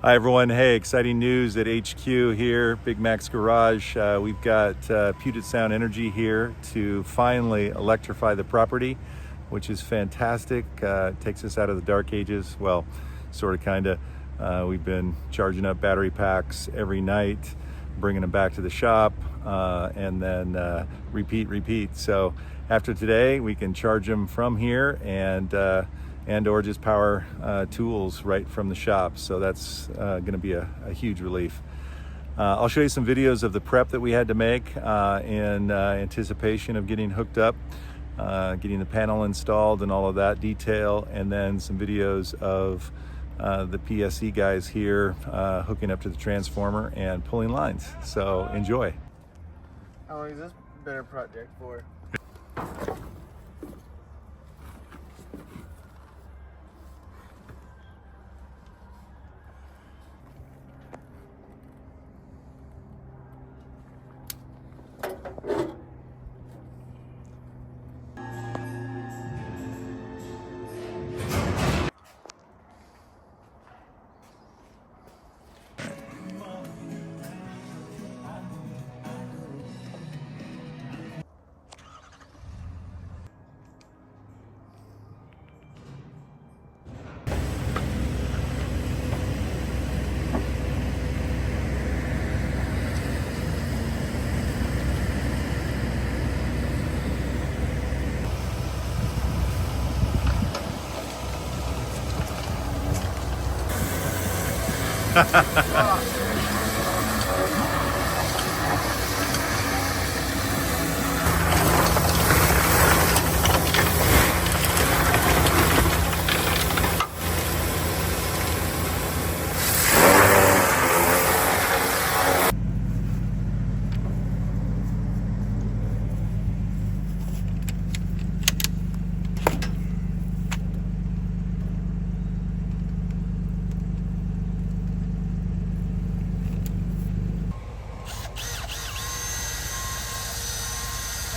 Hi everyone, hey, exciting news at HQ here, Big Mac's Garage. We've got Puget Sound Energy here to finally electrify the property, which is fantastic. Takes us out of the dark ages, well, sort of, kind of. We've been charging up battery packs every night, bringing them back to the shop, and then repeat. So after today, we can charge them from here and or just power tools right from the shop. So that's going to be a huge relief. I'll show you some videos of the prep that we had to make in anticipation of getting hooked up, getting the panel installed and all of that detail, and then some videos of the PSE guys here hooking up to the transformer and pulling lines. So enjoy. How long is this better project for?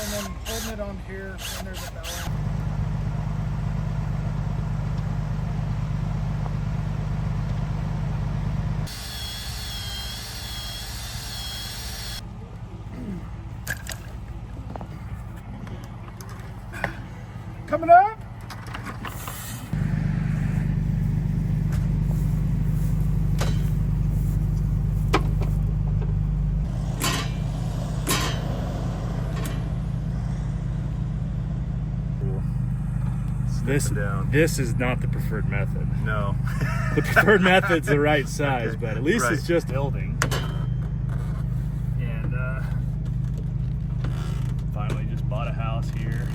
And then holding it on here under the bell. Coming up. This is not the preferred method. No. The preferred method's the right size, but at least Right. it's just building. And finally just bought a house here.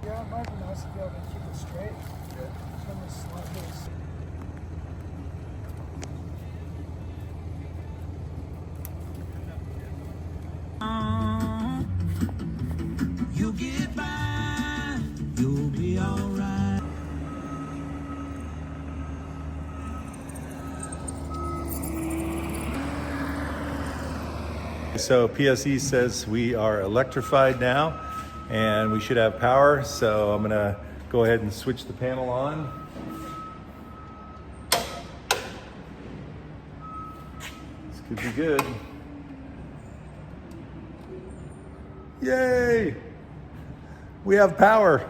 Yeah, it might be nice to be able to keep it straight. Yeah. From this like this. You'll get by, you'll be alright. So PSE says we are electrified now and we should have power. So I'm gonna go ahead and switch the panel on. This could be good. Yay! We have power.